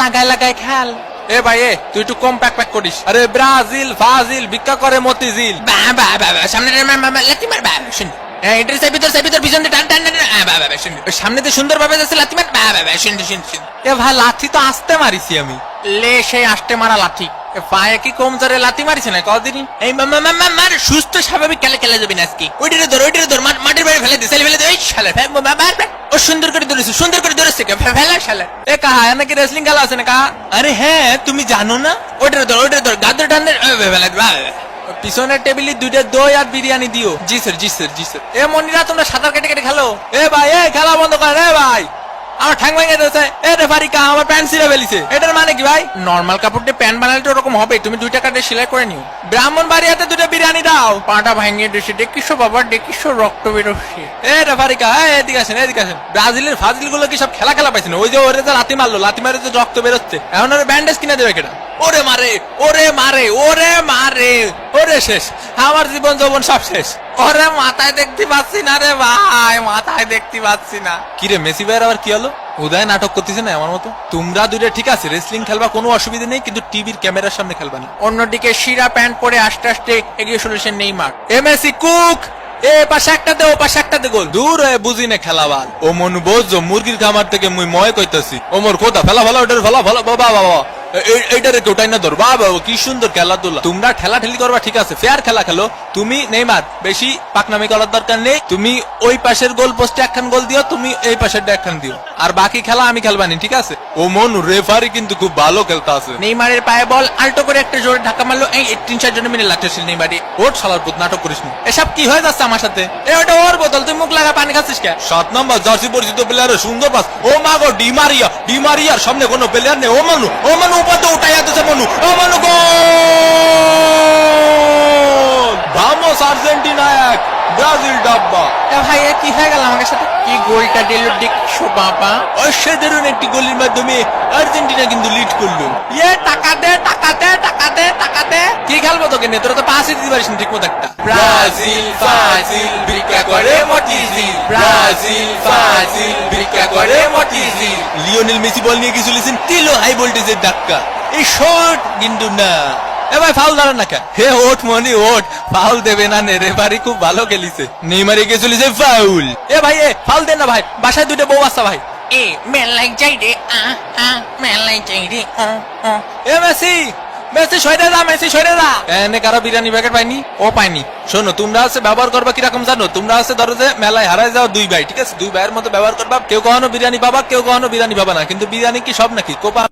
লাগাই লাগাই খেল। এ ভাই এ তুই একটু কম প্যাক প্যাক করিস। আরে ব্রাজিল ফাজিল ভিক্ষা করে মতিঝিল। সামনে লাথি মার শুন। এটার ভিতর পিছনে টান টান সামনে দিয়ে সুন্দর ভাবে যাচ্ছে লাথি মার। এ ভাই লাথি তো আসতে মারিছি আমি। লে সেই আসতে মারা লাথি পায়ে কি কম জোরে লাথি মারিছে না কদিনই। এই মার সুস্থ স্বাভাবিক খেলে যাবি না আজকে। ওইটারে ধর মাটির বাইরে ফেলে দে এই শালা ও সুন্দর করে ধরেছে ফেলা শালা। এ কাহা নাকি রেসলিং খেলা আছে না কাহা? আরে হ্যাঁ তুমি জানো না? ওইটারে ধর গাদের টান পিছনের টেবিলে 2টা দই আর বিরিয়ানি দিও। জি স্যার। এ মনিরা তোমরা সাঁতার কেটে খেলো। এ ভাই এ খেলা বন্ধ করেন। এ ভাই আমার ঠ্যাং ভেঙে দিয়েছে। এ রেফারি কা আমার প্যান্ট ছিঁড়ে ফেলিছে। এটার মানে কি ভাই? নরমাল কাপড় দিয়ে প্যান্ট বানালে তো ওরকম হবে। তুমি 2 টাকা দিয়ে সেলাই করে নিও। ব্রাহ্মণ বাড়িয়াতে 2টা বিরিয়ানি দাও। পাটা ভেঙে দিয়েছে। দেখিসো বাবা দেখিসো রক্ত বেরোচ্ছে। এ রেফারি কা এদিকে আসেন। ব্রাজিলের ফাজিল গুলো কি সব খেলা পাইছে না? ওই যে ওরে যে লাথি মারে যে রক্ত বেরোচ্ছে। এখন ওরে ব্যান্ডেজ কিনে দেবে কেটা? ওরে মারে ওরে শেষ। আমার জীবন যৌবন সব শেষ। ওরে মাথায় দেখতে পাচ্ছি না রে ভাই, মাথায় দেখতে পাচ্ছি না। কিরে মেসি ভাইয়ের আবার কি হলো? উদয় নাটক করতেছে না আমার মতো? তোমরা 2টা ঠিক আছে রেসলিং খেলবা, কোনো অসুবিধা নেই, কিন্তু টিভির ক্যামেরার সামনে খেলবা না। অন্যদিকে শিরা প্যান্ট পরে আস্তে এগিয়ে চলেছেন নেইমার। মেসি কুক এ পাশে একটা দে ও পাশে একটা দে গোল। দূর হয়ে বুঝি না খেলাবার। ও মনু বোঝো মুরগির খামার থেকে মুই ময় কইতাছি। ও মোর কোথা ফেলা ওটার ফেলা বাবা এইটারে কেউটাই না ধর। বাবা কি সুন্দর খেলাধুলা। তোমরা ঠেলাঠেলি করবা ঠিক আছে, ফেয়ার খেলা খেলো। তুমি নেইমার বেশি পাকনামি করার দরকার নেই। তুমি ওই পাশের গোল পোস্টে একখান গোল দিও, তুমি এই পাশের একখান দিও, আর বাকি খেলা আমি খেলবানি ঠিক আছে? ও মনু রেফারি কিন্তু খুব ভালো খেলতে আছে। নেইমারের পায়ে বল আল্টো করে একটা জোরে ধাক্কা মারলো। এই 3-4 জনের মিলে লাগতেছিল নেইমারি। ওর শালার পুত নাটক করিস না। এসব কি হয়ে যাচ্ছে আমার সাথে? ওটা ওর বোতল, তুই মুখ লাগা পানি খাচ্ছিস কে? 7 নম্বর জার্সি পরিচিত প্লেয়ারের সুন্দর পাস। ও মা গো ডিমারিয়ার সামনে কোনো প্লেয়ার নেই। ও মনু উপাতে উঠাইয়া দিছে মনু। ও মনু গোল! ভামোস আর্জেন্টিনা 1 ব্রাজিল ডাব্বা। ভাই কি হয়ে গেল আমার সাথে? কি গোলটা দিল দেখছো বাবা? অসাধারণ একটি গোলের মাধ্যমে আর্জেন্টিনা কিন্তু লিড করলো। টাকা দে কি খেলবো তোকে নিয়ে? তোরা তো পাসই দিতে পারিস না ঠিক মতো একটা। ব্রাজিল ফাজিল ভিক্ষা করে মতিঝিল। লিওনেল মেসি বল নিয়ে কিছু লিসেন দিল হাই ভোল্টেজের ধাক্কা। এই শট কিন্তু না। এ ভাই ফাউল দাঁড়ান না কে? হে ওঠ মনি ওঠ, ফাউল দেবে না নে, রেফারি খুব ভালো খেলিছে। নেইমার এগিয়ে চলেছে ফাউল। এ ভাই ফাউল দেন না ভাই, বাসায় 2টা বউ আছে ভাই। মেলাই যাই রে মেলাই যাই রে। এ মেসি সরে যা। এনে কারো বিরিয়ানি প্যাকেট পাইনি? ও পাইনি। শোনো তোমরা আছে ব্যবহার করবা কিরকম জানো? তোমরা আছে ধরো যে মেলায় হারায় যাও 2 ভাই ঠিক আছে, 2 ভাইয়ের মতো ব্যবহার করবা। কেউ কখনো বিরিয়ানি পাবা, কেউ কখনো বিরিয়ানি পাবা না, কিন্তু বিরিয়ানি কি সব নাকি? কোপা